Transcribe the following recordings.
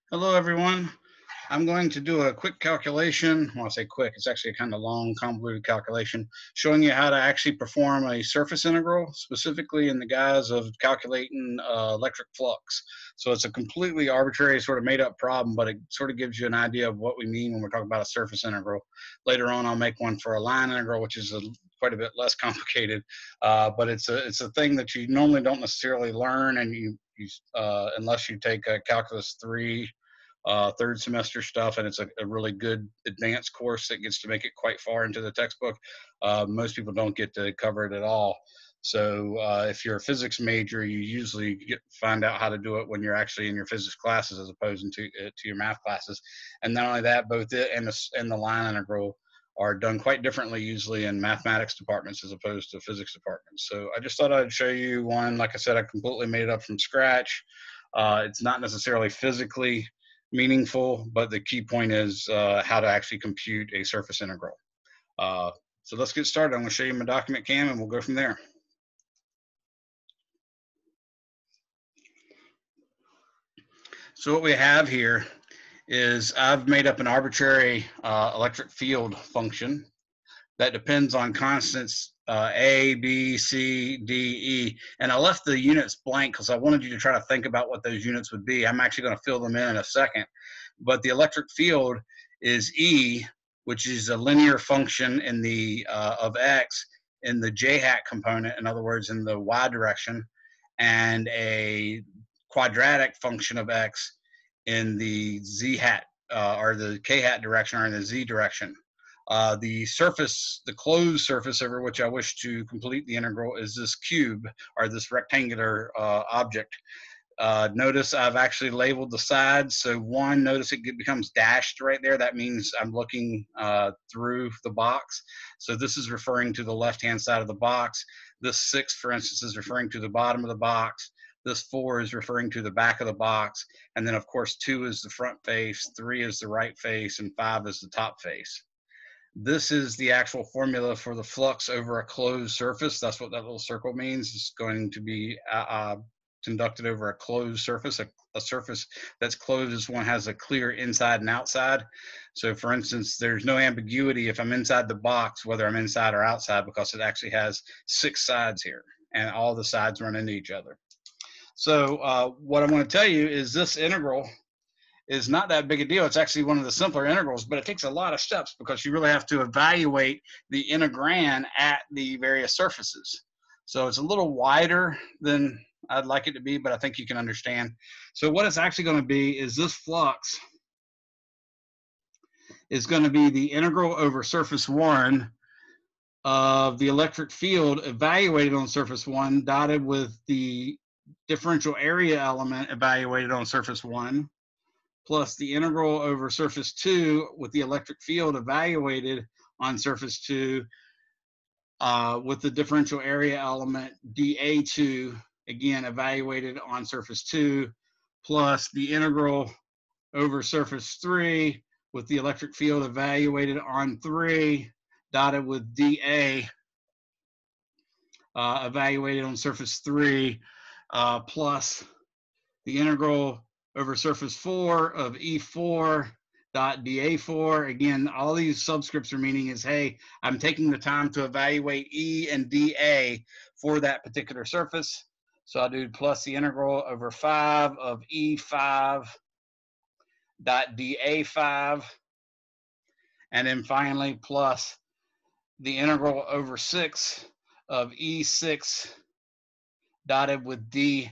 Hello, everyone. I'm going to do a quick calculation. Well, I say quick, it's actually a kind of long, convoluted calculation, showing you how to actually perform a surface integral, specifically in the guise of calculating electric flux. So it's a completely arbitrary, sort of made up problem, but it sort of gives you an idea of what we mean when we're talking about a surface integral. Later on, I'll make one for a line integral, which is quite a bit less complicated, but it's a thing that you normally don't necessarily learn, and unless you take a calculus 3 third semester stuff, and it's a really good advanced course that gets to make it quite far into the textbook. Most people don't get to cover it at all. So if you're a physics major, you usually find out how to do it when you're actually in your physics classes as opposed to your math classes. And not only that, both it and the line integral are done quite differently usually in mathematics departments as opposed to physics departments. So I just thought I'd show you one. Like I said, I completely made it up from scratch. It's not necessarily physically meaningful, but the key point is how to actually compute a surface integral. So let's get started. I'm going to show you my document cam and we'll go from there. So what we have here is I've made up an arbitrary electric field function that depends on constants A, B, C, D, E. And I left the units blank because I wanted you to try to think about what those units would be. I'm actually going to fill them in a second. But the electric field is E, which is a linear function in the of X in the J hat component, in other words, in the Y direction, and a quadratic function of X in the Z hat or the K hat direction or in the Z direction. The surface, the closed surface over which I wish to complete the integral is this cube or this rectangular object. Notice I've actually labeled the sides. So one, notice it becomes dashed right there. That means I'm looking through the box. So this is referring to the left-hand side of the box. This 6, for instance, is referring to the bottom of the box. This 4 is referring to the back of the box. And then, of course, 2 is the front face, 3 is the right face, and 5 is the top face. This is the actual formula for the flux over a closed surface. That's what that little circle means. It's going to be conducted over a closed surface. A surface that's closed is one has a clear inside and outside. So for instance, there's no ambiguity if I'm inside the box, whether I'm inside or outside, because it actually has 6 sides here, and all the sides run into each other. So what I'm going to tell you is this integral is not that big a deal. It's actually one of the simpler integrals, but it takes a lot of steps because you really have to evaluate the integrand at the various surfaces. So it's a little wider than I'd like it to be, but I think you can understand. So what it's actually going to be is this flux is going to be the integral over surface 1 of the electric field evaluated on surface 1 dotted with the differential area element evaluated on surface 1 plus the integral over surface 2 with the electric field evaluated on surface 2 with the differential area element dA2, again, evaluated on surface 2, plus the integral over surface 3 with the electric field evaluated on 3, dotted with dA evaluated on surface 3, plus the integral over surface 4 of E4 dot dA4. Again, all these subscripts are meaning is, hey, I'm taking the time to evaluate E and dA for that particular surface. So I'll do plus the integral over 5 of E5 dot dA5. And then finally, plus the integral over 6 of E6 dotted with dA6.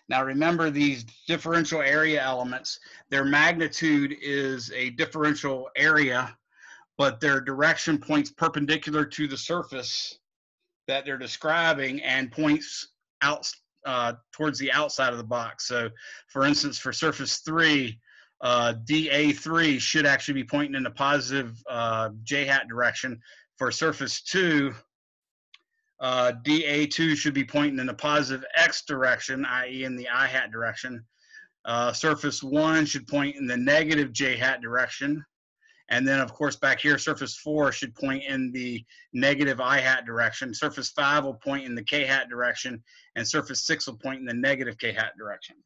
Now remember these differential area elements, their magnitude is a differential area, but their direction points perpendicular to the surface that they're describing and points out towards the outside of the box. So for instance, for surface 3, dA3 should actually be pointing in the positive J hat direction. For surface 2, dA2 should be pointing in the positive X direction, i.e. in the I hat direction. Surface 1 should point in the negative J hat direction. And then, of course, back here, surface 4 should point in the negative I hat direction. Surface 5 will point in the K hat direction, and surface 6 will point in the negative K hat direction.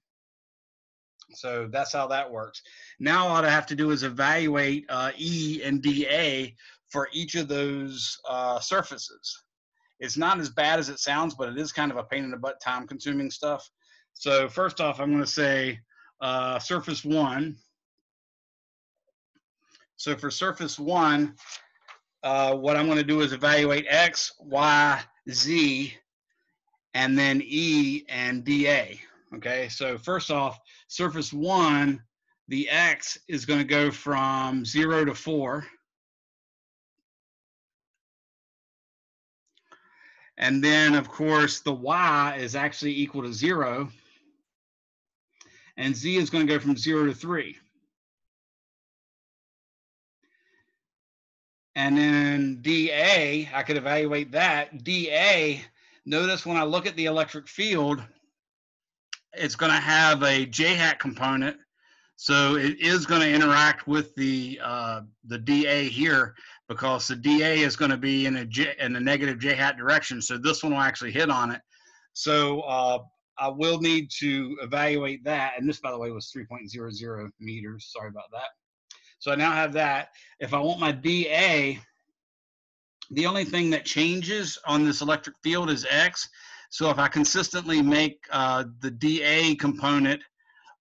So that's how that works. Now all I have to do is evaluate E and dA for each of those surfaces. It's not as bad as it sounds, but it is kind of a pain in the butt, time consuming stuff. So first off, I'm going to say surface 1. So for surface 1, what I'm going to do is evaluate X, Y, Z, and then E and dA. Okay, so first off, surface 1, the X is going to go from 0 to 4. And then, of course, the Y is actually equal to 0. And Z is going to go from 0 to 3. And then dA, I could evaluate that. dA, notice when I look at the electric field, it's going to have a J hat component. So it is going to interact with the dA here, because the dA is going to be in a negative J hat direction. So this one will actually hit on it. So I will need to evaluate that. And this, by the way, was 3.00 meters. Sorry about that. So I now have that. If I want my dA, the only thing that changes on this electric field is X. So if I consistently make the dA component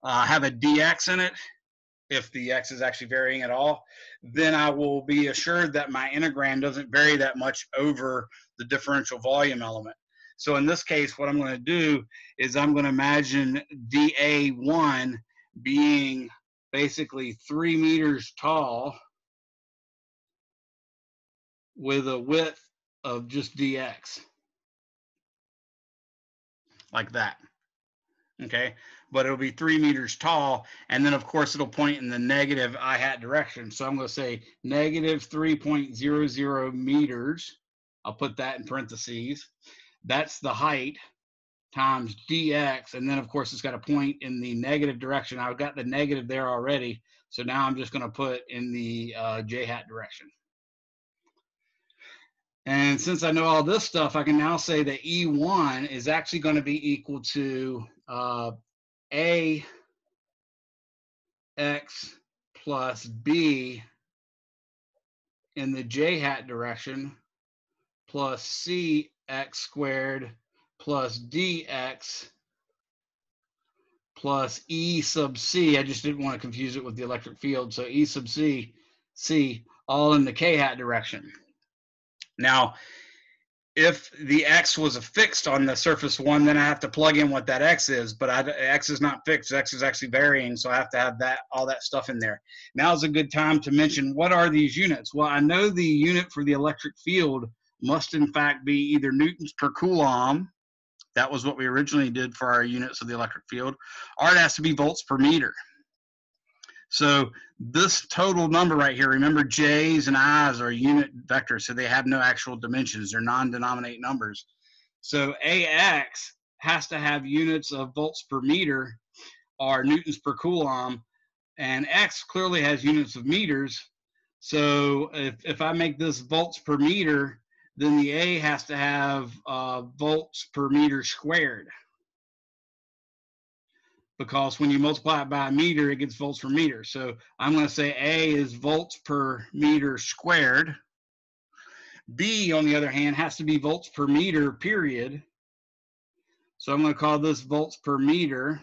have a dx in it, if the x is actually varying at all, then I will be assured that my integral doesn't vary that much over the differential volume element. So in this case, what I'm going to do is I'm going to imagine dA1 being basically 3 meters tall with a width of just dx, like that. Okay, but it'll be 3 meters tall, and then of course it'll point in the negative I hat direction. So I'm going to say negative 3.00 meters. I'll put that in parentheses. That's the height times dx, and then of course it's got to point in the negative direction. I've got the negative there already, so now I'm just going to put in the J hat direction. And since I know all this stuff, I can now say that E1 is actually going to be equal to A x plus b in the J hat direction plus C x squared plus dx plus E sub C. I just didn't want to confuse it with the electric field. So E sub C, all in the K hat direction. Now, if the x was fixed on the surface 1, then I have to plug in what that x is, but x is not fixed. X is actually varying, so I have to have all that stuff in there. Now is a good time to mention, what are these units? Well, I know the unit for the electric field must in fact be either newtons per coulomb. That was what we originally did for our units of the electric field, or it has to be volts per meter. So this total number right here, remember J's and I's are unit vectors, so they have no actual dimensions. They're non-denominate numbers. So AX has to have units of volts per meter or newtons per coulomb, and X clearly has units of meters. So if I make this volts per meter, then the A has to have volts per meter squared, because when you multiply it by a meter, it gets volts per meter. So I'm going to say A is volts per meter squared. B, on the other hand, has to be volts per meter, period. So I'm going to call this volts per meter.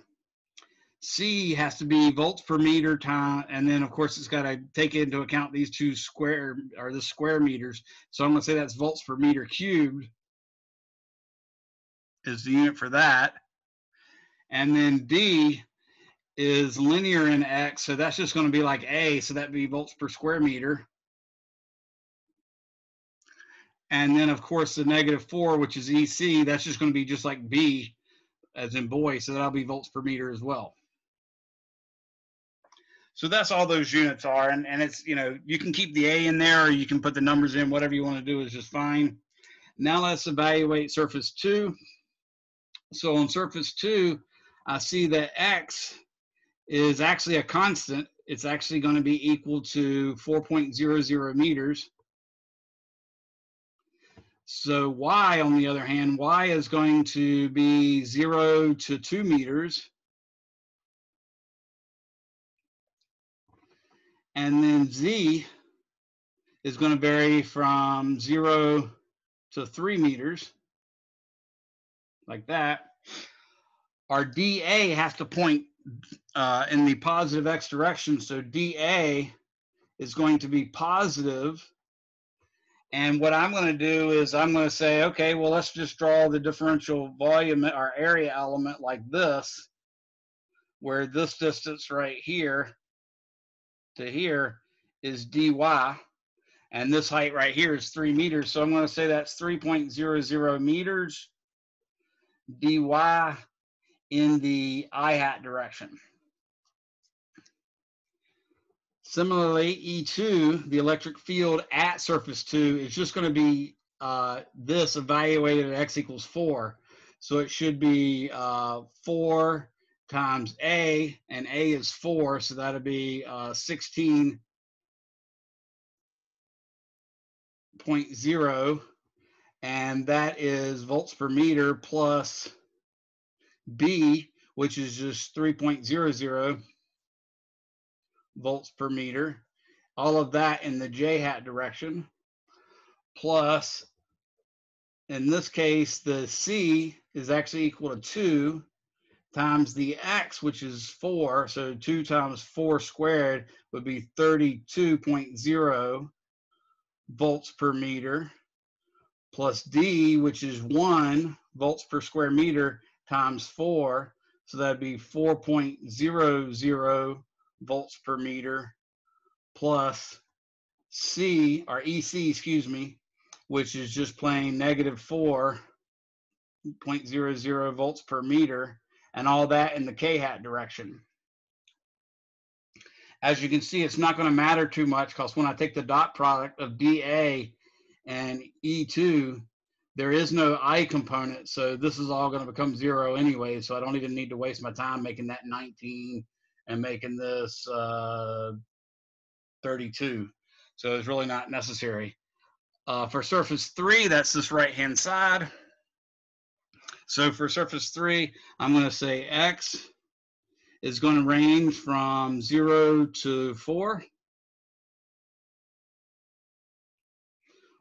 C has to be volts per meter time, and then of course it's got to take into account these two square meters. So I'm going to say that's volts per meter cubed is the unit for that. And then D is linear in X, so that's just going to be like A, so that'd be volts per square meter. And then of course the -4, which is EC, that's just going to be just like B, as in boy, so that'll be volts per meter as well. So that's all those units are, and it's, you can keep the A in there, or you can put the numbers in, whatever you want to do is just fine. Now let's evaluate surface 2. So on surface 2, I see that X is actually a constant. It's actually going to be equal to 4.00 meters. So Y, on the other hand, Y is going to be 0 to 2 meters. And then Z is going to vary from 0 to 3 meters, like that. Our DA has to point in the positive X direction, so DA is going to be positive. And what I'm going to do is I'm going to say, okay, well, let's just draw the differential volume or area element like this, where this distance right here to here is dy, and this height right here is 3 meters. So I'm going to say that's 3.00 meters dy in the I hat direction. Similarly, E2, the electric field at surface 2, is just going to be this evaluated at x equals 4. So it should be 4 times A, and A is 4, so that'll be 16.0, and that is volts per meter, plus B, which is just 3.00 volts per meter, all of that in the J hat direction, plus, in this case, the C is actually equal to 2 times the X, which is 4, so 2 times 4 squared would be 32.0 volts per meter, plus D, which is 1 volts per square meter times 4, so that'd be 4.00 volts per meter, plus C, or EC, excuse me, which is just plain negative 4.00 volts per meter, and all that in the K hat direction. As you can see, it's not going to matter too much, because when I take the dot product of DA and E2, there is no I component, so this is all going to become 0 anyway, so I don't even need to waste my time making that 19 and making this 32. So it's really not necessary. For surface 3, that's this right-hand side. So for surface 3, I'm going to say X is going to range from 0 to 4.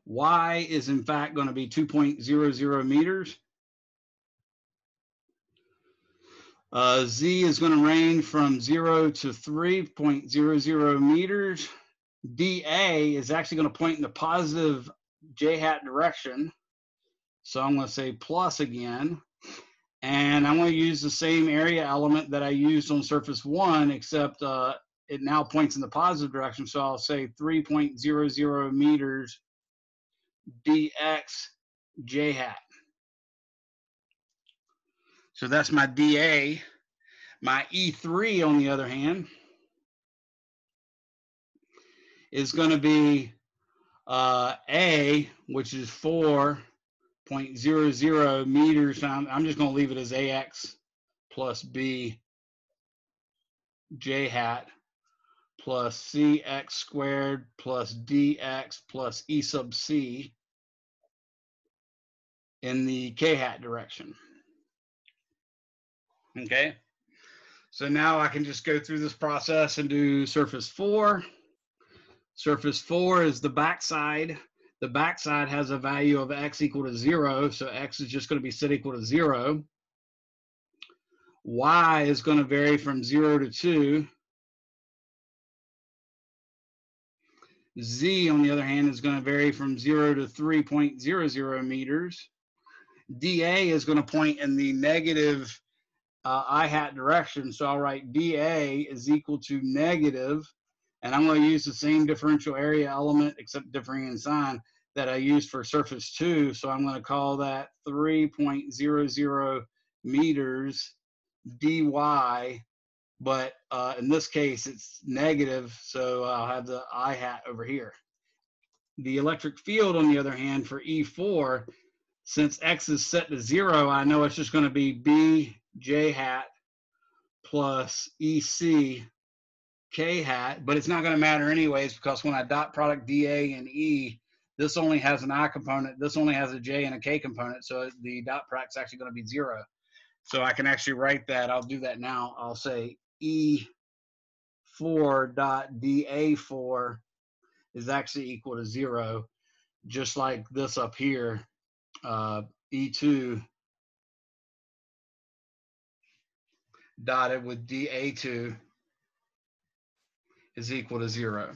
Y is in fact going to be 2.00 meters. Z is going to range from 0 to 3.00 meters. DA is actually going to point in the positive J hat direction. So I'm going to say plus again. And I'm going to use the same area element that I used on surface 1, except it now points in the positive direction. So I'll say 3.00 meters dx J hat. So that's my DA. My E3, on the other hand, is going to be A, which is 4.00 meters. I'm just going to leave it as AX plus B J hat plus CX squared plus DX plus E sub C in the K hat direction. Okay, so now I can just go through this process and do surface 4. Surface 4 is the backside. The backside has a value of X equal to 0, so X is just going to be set equal to 0. Y is going to vary from 0 to 2. Z, on the other hand, is going to vary from 0 to 3.00 meters. DA is going to point in the negative I hat direction, so I'll write DA is equal to negative, and I'm going to use the same differential area element, except differing in sign, that I used for surface 2, so I'm going to call that 3.00 meters dy, but in this case it's negative, so I'll have the I hat over here. The electric field, on the other hand, for E4, since X is set to 0, I know it's just going to be B J hat plus EC K hat, but it's not going to matter anyways, because when I dot product DA and E, this only has an I component, this only has a J and a K component, so the dot product's actually going to be 0. So I can actually write that. I'll do that now. I'll say E4 4.dA4 is actually equal to 0, just like this up here, E2 dotted with dA2 is equal to 0.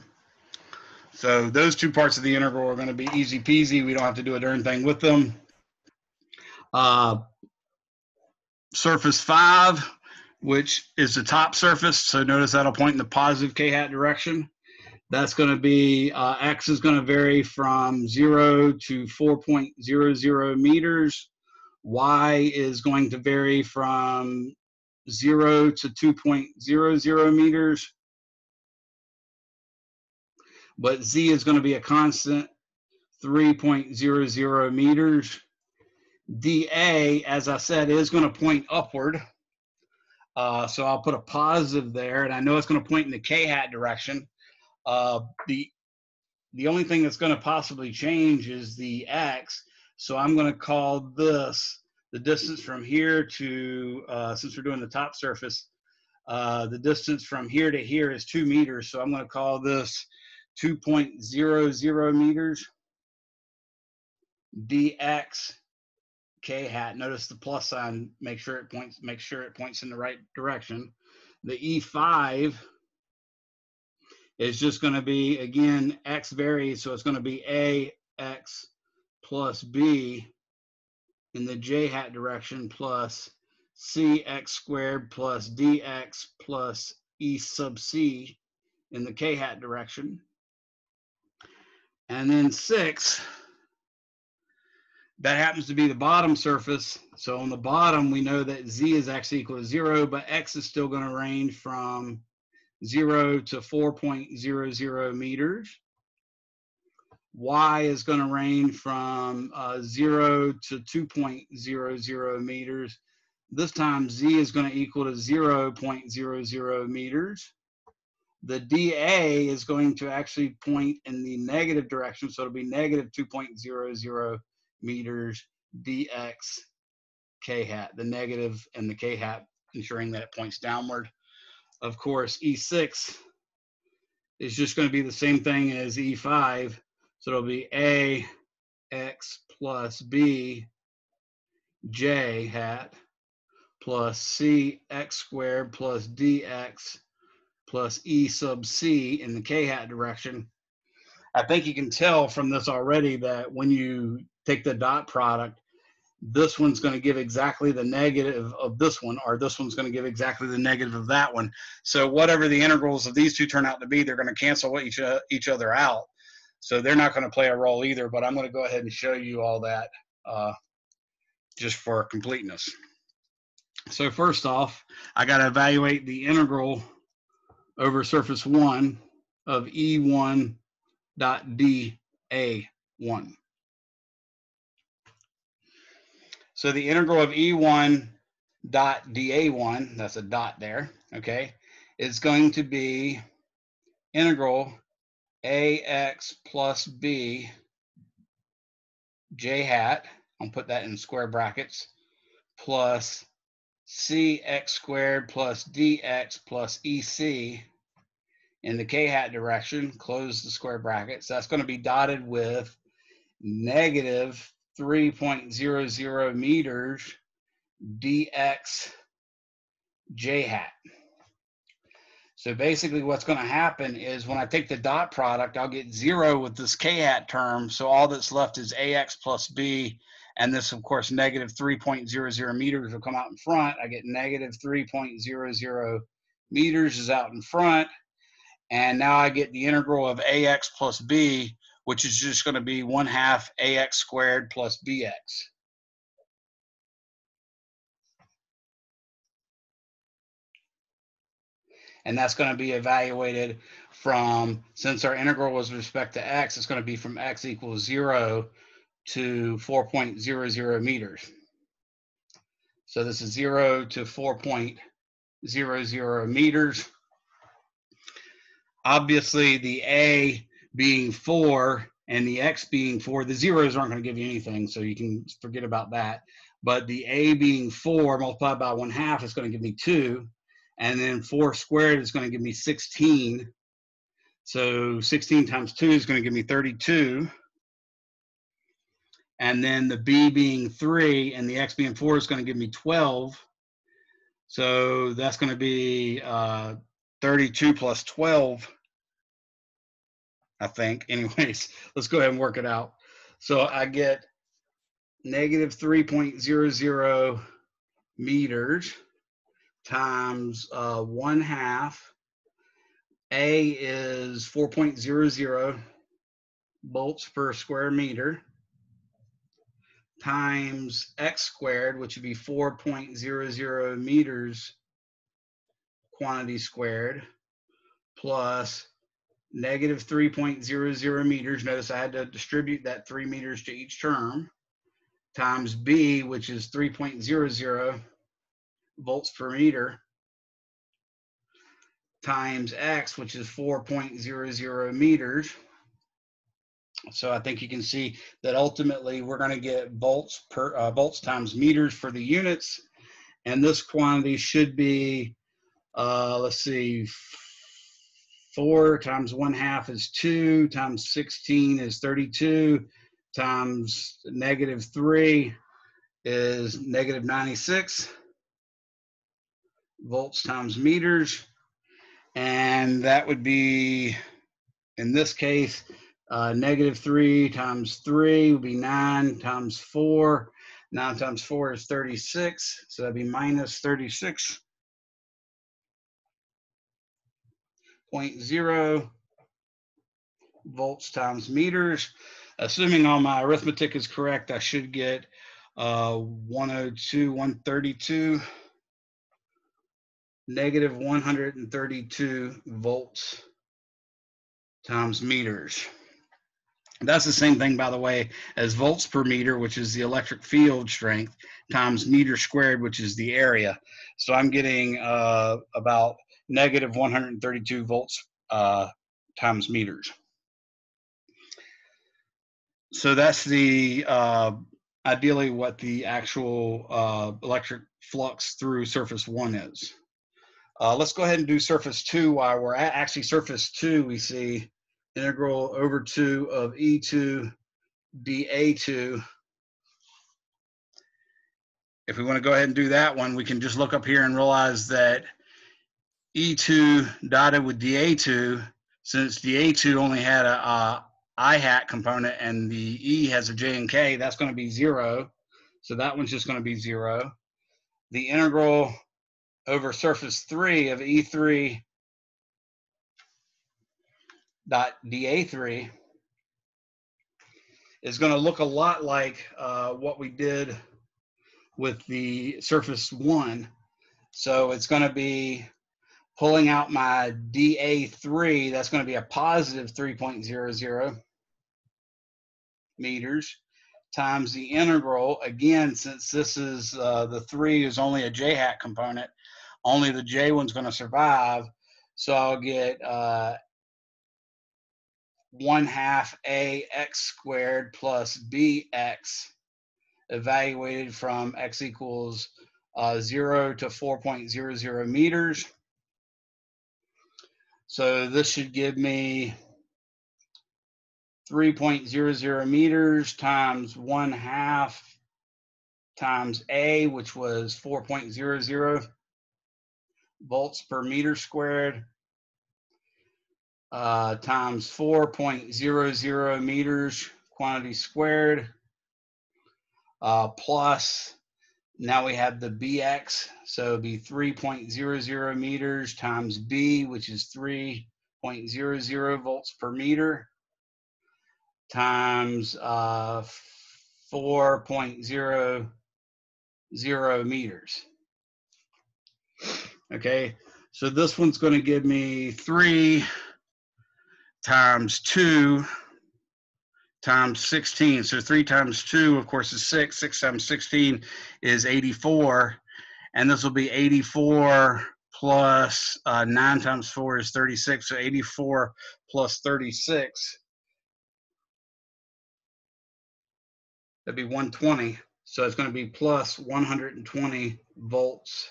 So those two parts of the integral are going to be easy peasy. We don't have to do a darn thing with them. Surface 5, which is the top surface. So notice that'll point in the positive k-hat direction. That's going to be, x is going to vary from 0 to 4.00 meters. Y is going to vary from 0 to 2.00 meters. But z is going to be a constant, 3.00 meters. dA, as I said, is going to point upward. So I'll put a positive there, and I know it's going to point in the k-hat direction. The only thing that's going to possibly change is the x. So I'm going to call this the distance from here to, since we're doing the top surface, the distance from here to here is 2 meters. So I'm going to call this 2.00 meters. dx k-hat. Notice the plus sign. Make sure it points in the right direction. The E5 is just going to be, again, x varies, so it's going to be ax plus b in the j-hat direction plus cx squared plus dx plus e sub c in the k-hat direction. And then 6, that happens to be the bottom surface. So on the bottom, we know that z is actually equal to 0, but x is still going to range from 0 to 4.00 meters. Y is going to range from 0 to 2.00 meters. This time z is going to equal to 0.00 meters. The dA is going to actually point in the negative direction, so it'll be negative 2.00 meters dx k-hat, the negative and the k-hat, ensuring that it points downward. Of course, E6 is just going to be the same thing as E5, so it'll be ax plus b j hat plus cx squared plus dx plus e sub c in the k-hat direction. I think you can tell from this already that when you take the dot product, this one's going to give exactly the negative of this one, or this one's going to give exactly the negative of that one. So whatever the integrals of these two turn out to be, they're going to cancel each other out. So they're not going to play a role either, but I'm going to go ahead and show you all that just for completeness. So first off, I got to evaluate the integral over surface 1 of E1 dot dA1. So the integral of E1 dot dA1, that's a dot there, okay, is going to be integral ax plus b j hat, I'll put that in square brackets, plus cx squared plus dx plus ec in the k-hat direction, close the square brackets. That's going to be dotted with negative 3.00 meters dx j hat. So basically what's going to happen is when I take the dot product, I'll get 0 with this k-hat term. So all that's left is ax plus b. And this, of course, negative 3.00 meters will come out in front. I get negative 3.00 meters is out in front. And now I get the integral of ax plus b, which is just going to be 1/2 ax squared plus bx. And that's going to be evaluated from, since our integral was with respect to x, it's going to be from x equals 0 to 4.00 meters. So this is 0 to 4.00 meters. Obviously, the a being 4 and the x being 4, the zeros aren't going to give you anything, so you can forget about that. But the a being 4 multiplied by 1/2 is going to give me 2. And then 4 squared is going to give me 16. So 16 times 2 is going to give me 32. And then the b being 3 and the x being 4 is going to give me 12. So that's going to be 32 plus 12, I think. Anyways, let's go ahead and work it out. So I get negative 3.00 meters times 1/2. A is 4.00 volts per square meter times x squared, which would be 4.00 meters quantity squared, plus negative 3.00 meters. Notice I had to distribute that 3 meters to each term, times B, which is 3.00 volts per meter, times X, which is 4.00 meters. So I think you can see that ultimately we're going to get volts times meters for the units, and this quantity should be, let's see, 4 times 1/2 is 2, times 16 is 32, times negative 3 is negative 96 volts times meters. And that would be, in this case, negative 3 times 3 would be 9 times 4. 9 times 4 is 36. So that'd be minus 36.0 volts times meters. Assuming all my arithmetic is correct, I should get 132 negative 132 volts times meters. That's the same thing, by the way, as volts per meter, which is the electric field strength, times meter squared, which is the area. So I'm getting about negative 132 volts times meters. So that's the ideally what the actual electric flux through surface 1 is. Let's go ahead and do surface 2 while we're at actually surface 2. We see integral over 2 of E2 dA2. If we want to go ahead and do that one, we can just look up here and realize that E2 dotted with dA2, since dA2 only had a I hat component and the E has a J and K, that's going to be 0. So that one's just going to be 0. The integral over surface 3 of E3 dot dA3 is going to look a lot like what we did with the surface 1. So it's going to be pulling out my dA3, that's going to be a positive 3.00 meters, times the integral, again, since this is the 3 is only a J hat component, only the J one's going to survive. So I'll get 1/2 AX squared plus BX evaluated from X equals 0 to 4.00 meters. So this should give me 3.00 meters times 1/2 times A, which was 4.00 volts per meter squared, times 4.00 meters quantity squared, plus now we have the BX, so it'd be 3.00 meters times B, which is 3.00 volts per meter, times 4.00 meters. Okay, so this one's going to give me 3 times 2 times 16. So 3 times 2, of course, is 6. 6 times 16 is 84. And this will be 84 plus 9 times 4 is 36. So 84 plus 36, that'd be 120. So it's going to be plus 120 volts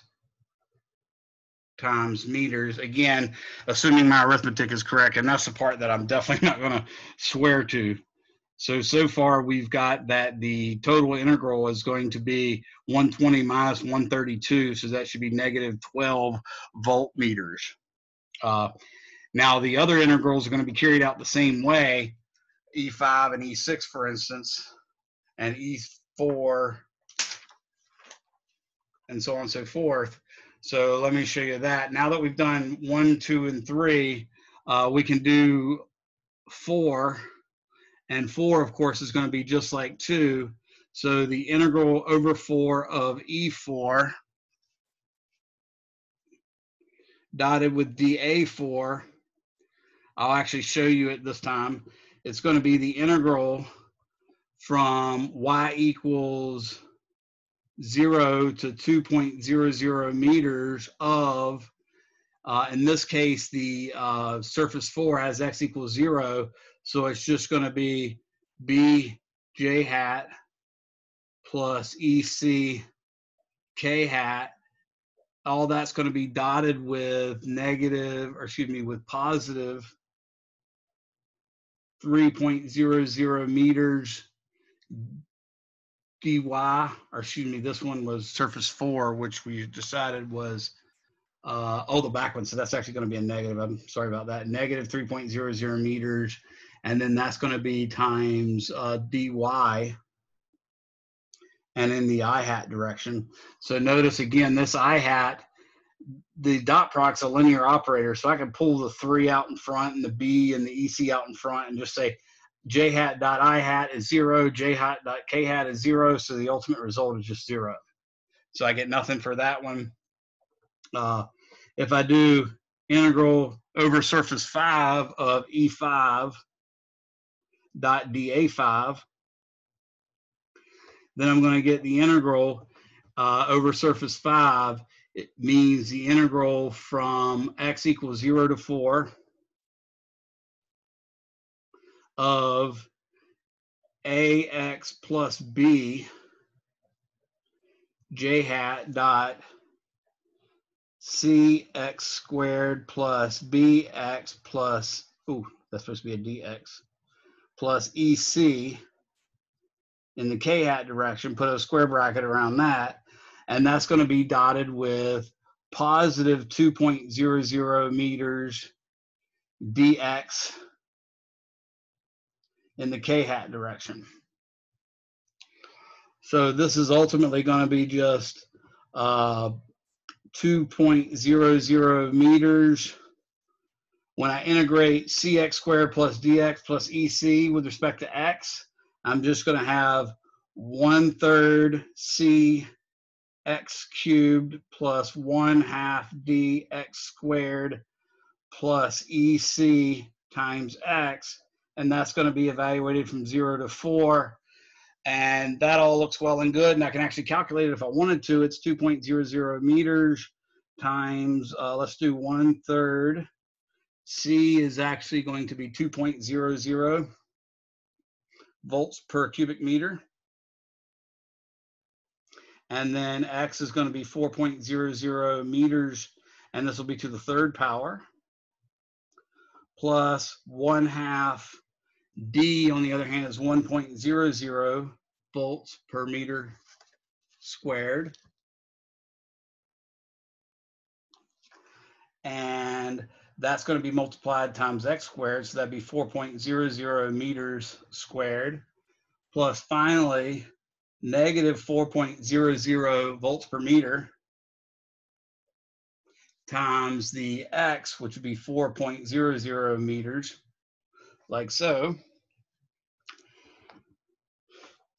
times meters. Again, assuming my arithmetic is correct, and that's the part that I'm definitely not going to swear to. So far we've got that the total integral is going to be 120 minus 132, so that should be negative 12 voltmeters. Now the other integrals are going to be carried out the same way, E5 and E6 for instance, and E4 and so on and so forth. So let me show you that. Now that we've done 1, 2, and 3, we can do 4. And 4, of course, is going to be just like 2. So the integral over 4 of E4 dotted with dA4, I'll actually show you it this time. It's going to be the integral from y equals 0 to 2.00 meters of, in this case, the surface 4 has x equals 0. So it's just going to be b j hat plus EC K hat. All that's going to be dotted with with positive 3.00 meters dy, or this one was surface 4, which we decided was, the back one. So that's actually going to be a negative. I'm sorry about that. Negative 3.00 meters. And then that's going to be times dy, and in the I hat direction. So notice again, this I hat, the dot product's a linear operator, so I can pull the 3 out in front and the B and the EC out in front and just say j hat dot I hat is 0, j hat dot K hat is 0, so the ultimate result is just 0. So I get nothing for that one. If I do integral over surface 5 of E5 dot dA5, then I'm going to get the integral over surface 5. It means the integral from x equals 0 to 4 of ax plus b j hat dot cx squared plus bx plus, that's supposed to be a dx, plus ec in the k hat direction, put a square bracket around that, and that's going to be dotted with positive 2.00 meters dx in the k hat direction. So this is ultimately going to be just 2.00 meters. When I integrate cx squared plus dx plus ec with respect to x, I'm just going to have 1/3 cx cubed plus 1/2 dx squared plus ec times x, and that's going to be evaluated from 0 to 4. And that all looks well and good, and I can actually calculate it if I wanted to. It's 2.00 meters times, let's do 1/3. C is actually going to be 2.00 volts per cubic meter. And then X is going to be 4.00 meters, and this will be to the 3rd power, plus 1/2 D, on the other hand, is 1.00 volts per meter squared. And that's going to be multiplied times x squared, so that'd be 4.00 meters squared, plus finally negative 4.00 volts per meter times the x, which would be 4.00 meters, like so.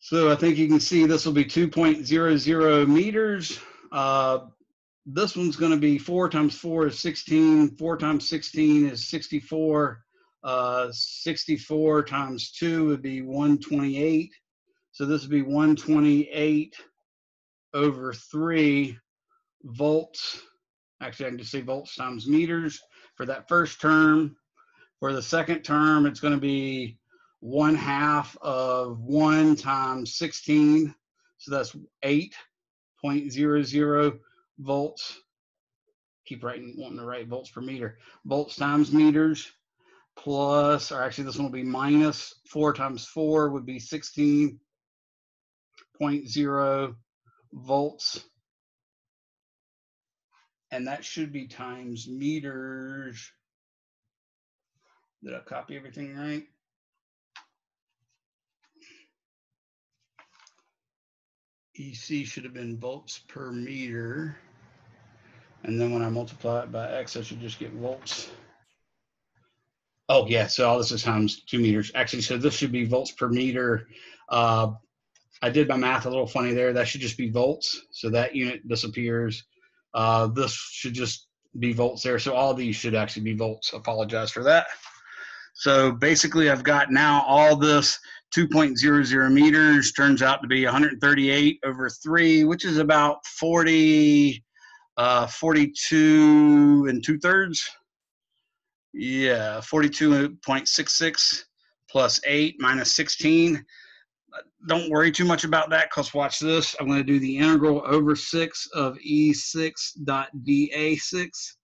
So I think you can see this will be 2.00 meters. This one's going to be 4 times 4 is 16. 4 times 16 is 64. 64 times 2 would be 128. So this would be 128 over 3 volts. Actually, I can just say volts times meters for that first term. For the second term, it's going to be 1/2 of 1 times 16. So that's 8.00 volts keep wanting to write volts per meter. Volts times meters plus, or actually this one will be minus 4 times 4 would be 16.0 volts. And that should be times meters. Did I copy everything right? EC should have been volts per meter. And then when I multiply it by X, I should just get volts. Oh, yeah, so all this is times 2 meters. Actually, so this should be volts per meter. I did my math a little funny there. That should just be volts. So that unit disappears. This should just be volts there. So all of these should actually be volts. Apologize for that. So basically, I've got now all this 2.00 meters turns out to be 138 over 3, which is about 42 and 2/3. Yeah, 42.66 plus 8 minus 16. Don't worry too much about that because watch this. I'm going to do the integral over 6 of E6 dot dA6.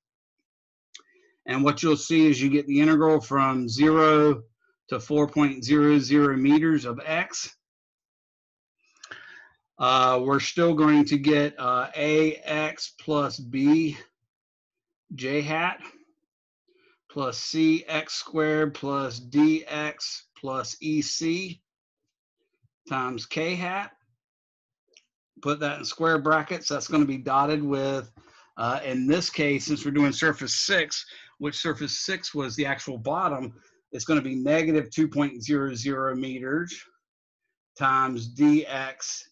And what you'll see is you get the integral from 0 to 4.00 meters of X. We're still going to get AX plus B J hat plus CX squared plus DX plus EC times K hat. Put that in square brackets. That's going to be dotted with, in this case, since we're doing surface 6, which surface 6 was the actual bottom, it's going to be negative 2.00 meters times dx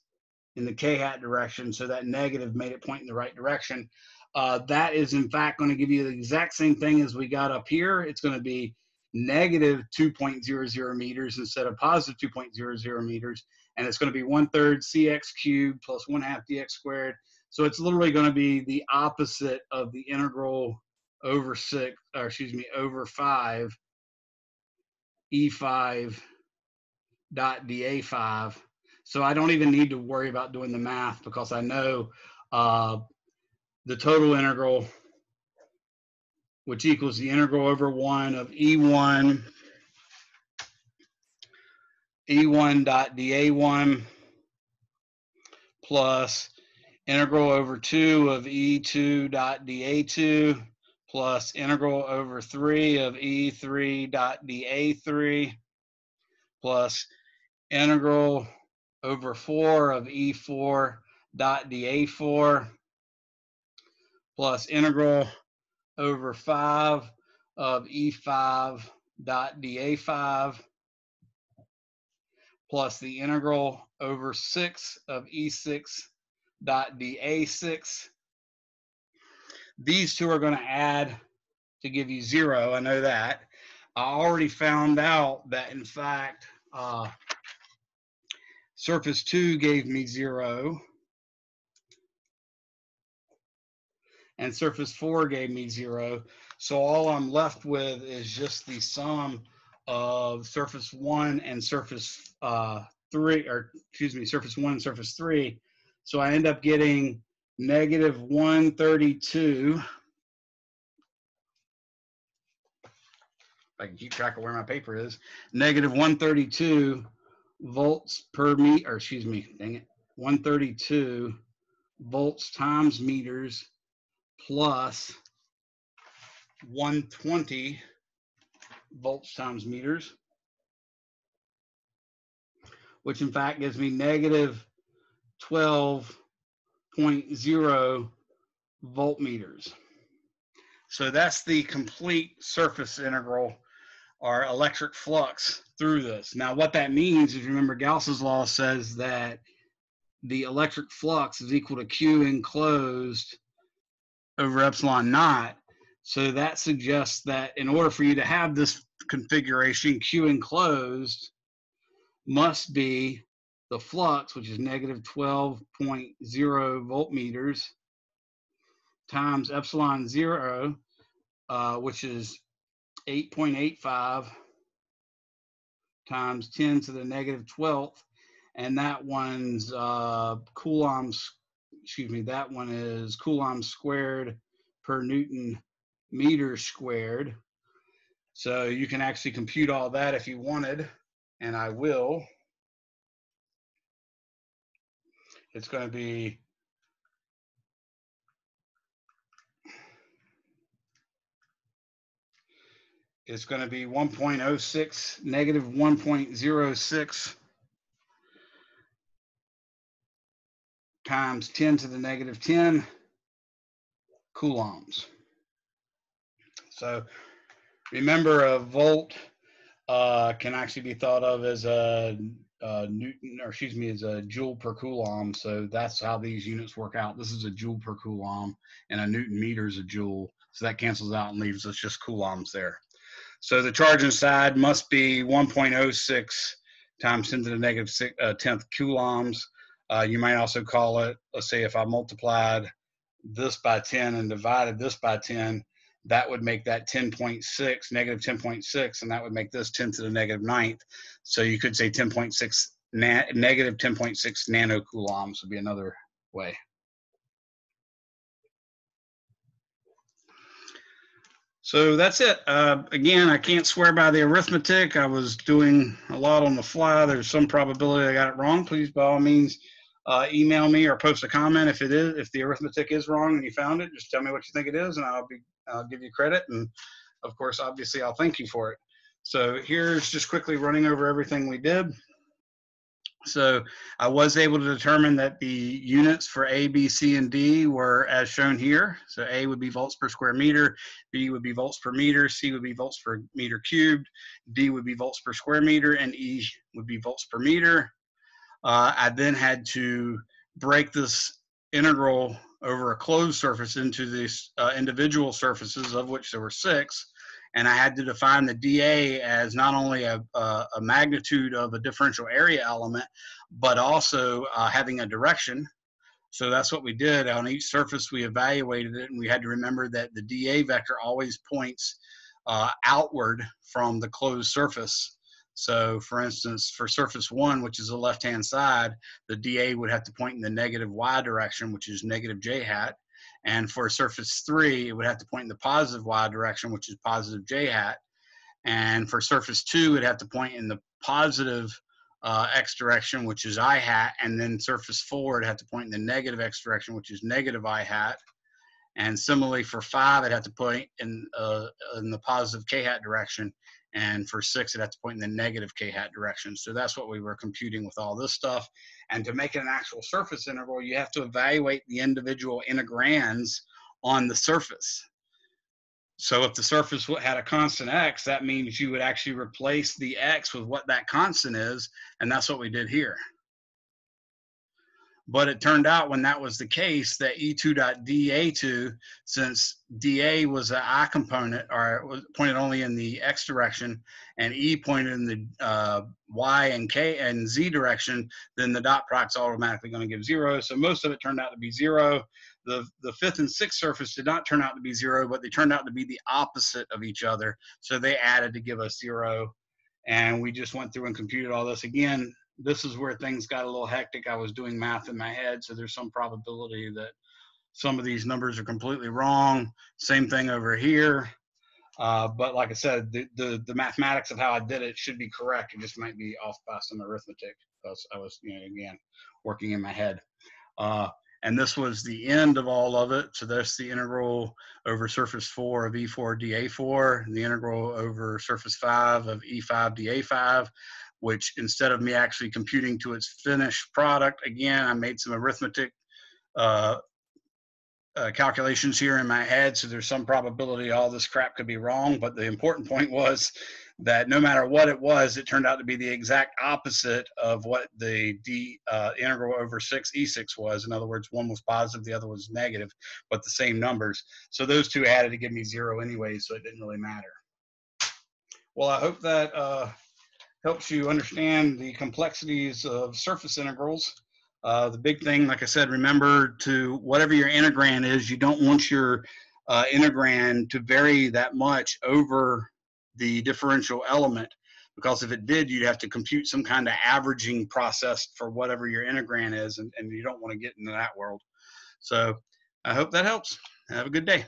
in the k hat direction. So that negative made it point in the right direction. That is, in fact, going to give you the exact same thing as we got up here. It's going to be negative 2.00 meters instead of positive 2.00 meters. And it's going to be 1/3 cx cubed plus 1/2 dx squared. So it's literally going to be the opposite of the integral over 6, or excuse me, over 5 E5 dot dA5. So I don't even need to worry about doing the math because I know the total integral, which equals the integral over 1 of E1 dot dA1 plus integral over 2 of E2 dot dA2 plus integral over 3 of E3 dot dA3 plus integral over 4 of E4 dot dA4 plus integral over 5 of E5 dot dA5 plus the integral over 6 of E6 dot dA6. These two are going to add to give you 0. I know that. I already found out that, in fact, surface 2 gave me 0. And surface 4 gave me 0. So all I'm left with is just the sum of surface 1 and surface 3, or excuse me, surface 1 and surface 3. So I end up getting negative 132. If I can keep track of where my paper is, negative 132 volts per meter, or excuse me, dang it, 132 volts times meters plus 120 volts times meters, which in fact gives me negative 12.0 voltmeters. So that's the complete surface integral, or electric flux, through this. Now what that means is, remember, Gauss's law says that the electric flux is equal to Q enclosed over epsilon naught. So that suggests that in order for you to have this configuration, Q enclosed must be the flux, which is negative 12.0 voltmeters, times epsilon 0, which is 8.85 times 10 to the negative 12th. And that one's coulombs, excuse me, that one is Coulomb squared per Newton meter squared. So you can actually compute all that if you wanted, and I will. It's going to be It's going to be 1.06 negative 1.06 times 10 to the negative 10 coulombs. So remember, a volt can actually be thought of as a Newton, or excuse me, as a joule per coulomb. So that's how these units work out. This is a joule per coulomb, and a Newton meter is a joule. So that cancels out and leaves us just coulombs there. So the charge inside must be 1.06 times 10 to the negative 10th coulombs. You might also call it, let's say if I multiplied this by 10 and divided this by 10, that would make that 10.6, negative 10.6, and that would make this 10 to the negative 9th. So you could say 10.6, negative 10.6 nanocoulombs would be another way. So that's it. Again, I can't swear by the arithmetic. I was doing a lot on the fly. There's some probability I got it wrong. Please, by all means, email me or post a comment if the arithmetic is wrong and you found it. Just tell me what you think it is, and I'll give you credit. And of course, obviously, I'll thank you for it. So here's just quickly running over everything we did. So I was able to determine that the units for A, B, C, and D were as shown here. So A would be volts per square meter, B would be volts per meter, C would be volts per meter cubed, D would be volts per square meter, and E would be volts per meter. I then had to break this integral over a closed surface into these individual surfaces, of which there were 6. And I had to define the dA as not only a magnitude of a differential area element, but also having a direction. So that's what we did. On each surface, we evaluated it, and we had to remember that the dA vector always points outward from the closed surface. So for instance, for surface 1, which is the left-hand side, the dA would have to point in the negative y direction, which is negative j hat. And for surface 3, it would have to point in the positive y direction, which is positive j hat. And for surface 2, it would have to point in the positive x direction, which is I hat. And then surface 4, it had to point in the negative x direction, which is negative I hat. And similarly for 5, it had to point in the positive k hat direction. And for 6, it had to point in the negative k hat direction. So that's what we were computing with all this stuff. And to make it an actual surface integral, you have to evaluate the individual integrands on the surface. So if the surface had a constant x, that means you would actually replace the x with what that constant is, and that's what we did here. But it turned out when that was the case that E2.dA2, since dA was an I component, or it was pointed only in the x direction, and E pointed in the y and k and z direction, then the dot product's automatically going to give 0. So most of it turned out to be 0. The 5th and 6th surface did not turn out to be 0, but they turned out to be the opposite of each other. So they added to give us 0. And we just went through and computed all this again. This is where things got a little hectic. I was doing math in my head, so there's some probability that some of these numbers are completely wrong. Same thing over here. But like I said, the mathematics of how I did it should be correct. It just might be off by some arithmetic because I was, again, working in my head. And this was the end of all of it. So that's the integral over surface 4 of E4 dA4, and the integral over surface 5 of E5 dA5, which instead of me actually computing to its finished product, again, I made some arithmetic calculations here in my head. So there's some probability all this crap could be wrong. But the important point was that no matter what it was, it turned out to be the exact opposite of what the integral over 6 E6 was. In other words, one was positive, the other was negative, but the same numbers. So those two added to give me 0 anyway, so it didn't really matter. Well, I hope that helps you understand the complexities of surface integrals. The big thing, like I said, remember to whatever your integrand is, you don't want your integrand to vary that much over the differential element, because if it did, you'd have to compute some kind of averaging process for whatever your integrand is, and you don't want to get into that world. So I hope that helps. Have a good day.